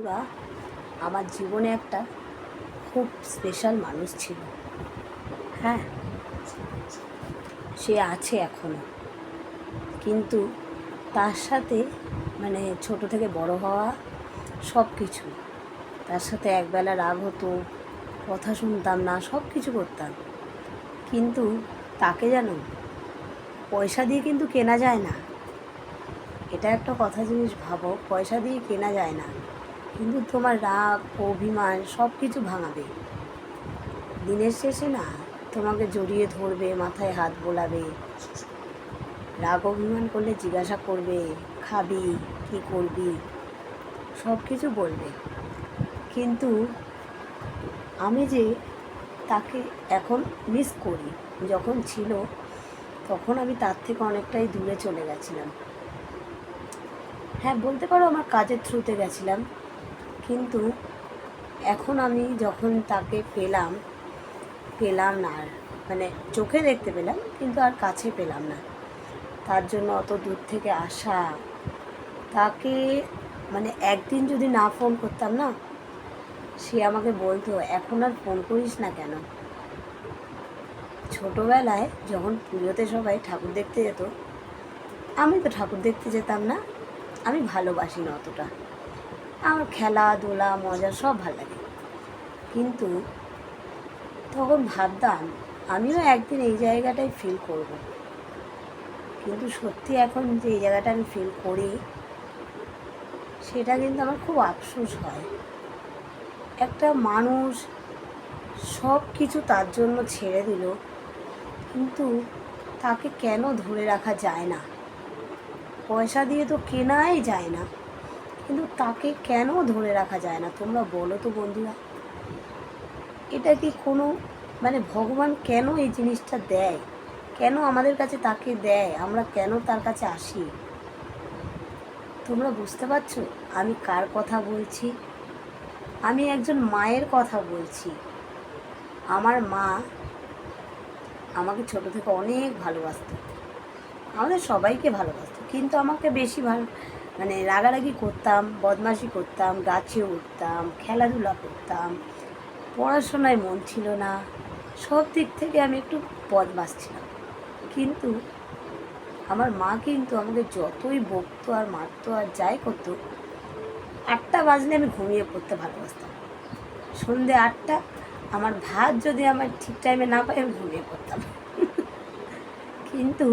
ওরা আমার জীবনে একটা খুব স্পেশাল মানুষ ছিল। হ্যাঁ, সে আছে এখনও, কিন্তু তার সাথে ছোট থেকে বড় হওয়া সব কিছু, তার সাথে একবেলা রাগ হতো, কথা শুনতাম না, সব কিছু করতাম, কিন্তু তাকে জানো পয়সা দিয়ে কিন্তু কেনা যায় না। এটা একটা কথা জিনিস ভাবো, পয়সা দিয়ে কেনা যায় না, কিন্তু তোমার রাগ অভিমান সব কিছু ভাঙাবে। দিনের শেষে না তোমাকে জড়িয়ে ধরবে, মাথায় হাত বোলাবে, রাগ অভিমান করলে জিজ্ঞাসা করবে খাবি কি করবি, সব কিছু বলবে। কিন্তু আমি যে তাকে এখন মিস করি, যখন ছিল তখন আমি তার থেকে অনেকটাই দূরে চলে গেছিলাম। হ্যাঁ, বলতে পারো আমার কাজের থ্রুতে গেছিলাম, কিন্তু এখন আমি যখন তাকে পেলাম না, আর চোখে দেখতে পেলাম কিন্তু আর কাছে পেলাম না। তার জন্য অত দূর থেকে আসা, তাকে একদিন যদি না ফোন করতাম না, সে আমাকে বলতো এখন আর ফোন করিস না কেন। ছোটোবেলায় যখন পুজোতে সবাই ঠাকুর দেখতে যেত, আমি তো ঠাকুর দেখতে যেতাম না, আমি ভালোবাসি না অতটা, আমার খেলাধুলা মজা সব ভালো লাগে, কিন্তু তখন ভাবতাম আমিও একদিন এই জায়গাটায় ফিল করব। কিন্তু সত্যি এখন যে এই জায়গাটা আমি ফিল করি, সেটা কিন্তু আমার খুব আফসোস হয়। একটা মানুষ সব কিছু তার জন্য ছেড়ে দিল, কিন্তু তাকে কেন ধরে রাখা যায় না? পয়সা দিয়ে তো কেনাই যায় না, কিন্তু তাকে কেন ধরে রাখা যায় না? তোমরা বলো তো বন্ধুরা, এটা কি কোনো ভগবান কেন এই জিনিসটা দেয়? কেন আমাদের কাছে তাকে দেয়? আমরা কেন তার কাছে আসি? তোমরা বুঝতে পারছো আমি কার কথা বলছি? আমি একজন মায়ের কথা বলছি। আমার মা আমাকে ছোট থেকে অনেক ভালোবাসতো, আমাদের সবাইকে ভালোবাসতো, কিন্তু আমাকে বেশি রাগারাগি করতাম, বদমাশি করতাম, গাছে উঠতাম, খেলাধুলা করতাম, পড়াশোনায় মন ছিল না, সব দিক থেকে আমি একটু বদমাশ ছিলাম। কিন্তু আমার মা কিন্তু আমাকে যতই বকতো আর মারতো আর যাই করতো, 8টা বাজলে আমি ঘুমিয়ে পড়তে ভালোবাসতাম। সন্ধে 8টা, আমার ভাত যদি আমার ঠিক টাইমে না পাই, আমি ঘুমিয়ে পড়তাম। কিন্তু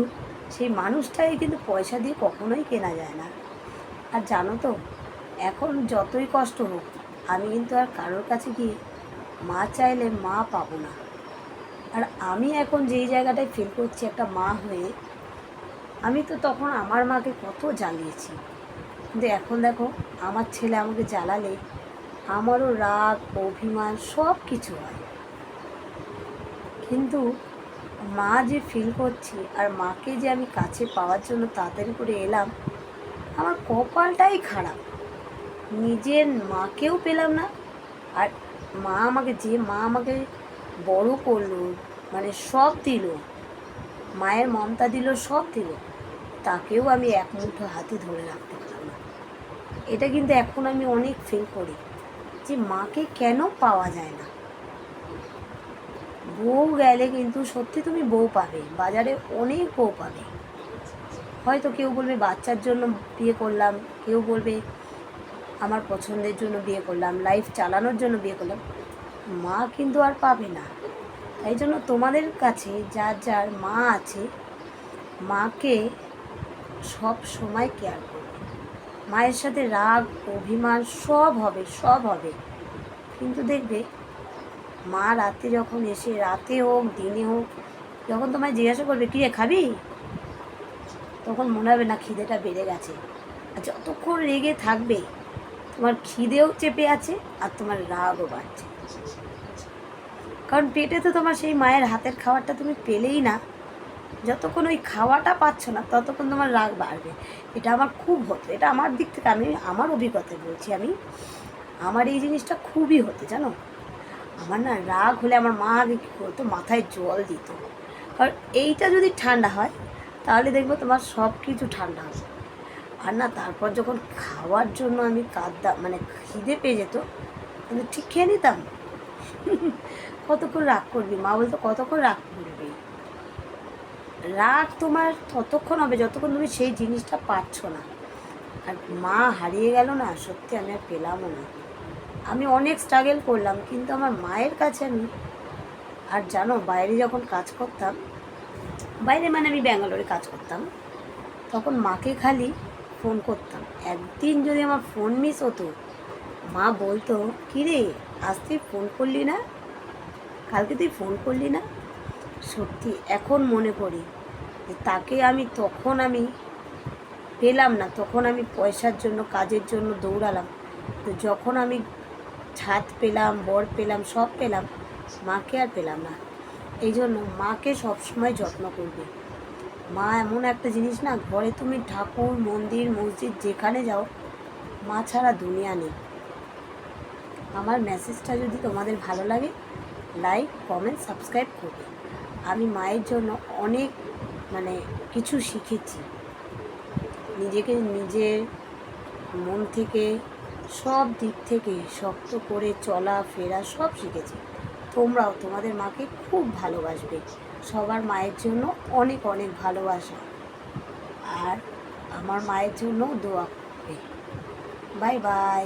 সেই মানুষটাই কিন্তু পয়সা দিয়ে কখনোই কেনা যায় না। আর জানো তো, এখন যতই কষ্ট হোক, আমি কিন্তু আর কারোর কাছে গিয়ে মা চাইলে মা পাবো না। আর আমি এখন যেই জায়গাটায় ফিল করছি একটা মা হয়ে, আমি তো তখন আমার মাকে কত জ্বালিয়েছি, কিন্তু এখন দেখো আমার ছেলে আমাকে জ্বালালে আমারও রাগ অভিমান সব কিছু হয়। কিন্তু মা যে ফিল করছি, আর মাকে যে আমি কাছে পাওয়ার জন্য তাড়াতাড়ি করে এলাম, আমার কপালটাই খারাপ। নিজের মাকেও পেলাম না, আর মা আমাকে বড় করলো, সব দিল, মায়ের মমতা দিল, সব দিল, তাকেও আমি এক মুঠো হাতে ধরে রাখতে পারলাম না। এটা কিন্তু এখন আমি অনেক ফিল করি যে মাকে কেন পাওয়া যায় না। বউ গেলে কিন্তু সত্যি তুমি বউ পাবে, বাজারে অনেক বউ পাবে। হয়তো কেউ বলবে বাচ্চার জন্য বিয়ে করলাম, কেউ বলবে আমার পছন্দের জন্য বিয়ে করলাম, লাইফ চালানোর জন্য বিয়ে করলাম, মা কিন্তু আর পাবে না। তাই জন্য তোমাদের কাছে যার যার মা আছে, মাকে সব সময় কেয়ার করবে। মায়ের সাথে রাগ অভিমান সব হবে, সব হবে, কিন্তু দেখবে মা রাতে যখন এসে, রাতে হোক দিনে হোক, যখন তোমায় জিজ্ঞাসা করবে কী রে খাবি, তখন মনে হবে না খিদেটা বেড়ে গেছে। আর যতক্ষণ রেগে থাকবে, তোমার খিদেও চেপে আছে আর তোমার রাগও বাড়ছে, কারণ পেটে তো তোমার সেই মায়ের হাতের খাবারটা তুমি পেলেই না। যতক্ষণ ওই খাওয়াটা পাচ্ছ না, ততক্ষণ তোমার রাগ বাড়বে। এটা আমার খুব হতো, এটা আমার দিক থেকে, আমি আমার অভিজ্ঞতায় বলছি, আমার এই জিনিসটা খুবই হতো জানো। আমার না রাগ হলে আমার মা আগে কী করতো, মাথায় জল দিত, কারণ এইটা যদি ঠান্ডা হয় তাহলে দেখবো তোমার সব কিছু ঠান্ডা হবে। আর না তারপর যখন খাওয়ার জন্য আমি কাঁদতাম, মানে খিদে পেয়ে যেত, কিন্তু ঠিক খেয়ে নিতাম। কতক্ষণ রাগ করবি, মা বলতো কতক্ষণ রাগ করবি, রাগ তোমার ততক্ষণ হবে যতক্ষণ তুমি সেই জিনিসটা পাচ্ছ না। আর মা হারিয়ে গেল না, সত্যি আমি আর পেলামও না। আমি অনেক স্ট্রাগল করলাম, কিন্তু আমার মায়ের কাছে আমি, আর জানো বাইরে যখন কাজ করতাম, বাইরে মানে আমি ব্যাঙ্গালোরে কাজ করতাম, তখন মাকে খালি ফোন করতাম। একদিন যদি আমার ফোন মিস হতো, মা বলতো কী রে, আজ তুই ফোন করলি না, কালকে তুই ফোন করলি না। সত্যি এখন মনে করি যে তাকে আমি তখন আমি পেলাম না, তখন আমি পয়সার জন্য কাজের জন্য দৌড়ালাম, তো যখন আমি ছাদ পেলাম, বর পেলাম, সব পেলাম, মাকে আর পেলাম না। এই জন্য মাকে সবসময় যত্ন করবে। মা এমন একটা জিনিস না, ঘরে তুমি ঠাকুর, মন্দির, মসজিদ যেখানে যাও, মা ছাড়া দুনিয়া নেই। আমার মেসেজটা যদি তোমাদের ভালো লাগে, লাইক, কমেন্ট, সাবস্ক্রাইব করবে। আমি মায়ের জন্য অনেক মানে কিছু শিখেছি, নিজেকে নিজের মন থেকে সব দিক থেকে শক্ত করে চলা ফেরা সব শিখেছি। তোমরাও তোমাদের মাকে খুব ভালোবাসবে। সবার মায়ের জন্য অনেক অনেক ভালোবাসা, আর আমার মায়ের জন্য দোয়া করবে। Bye bye.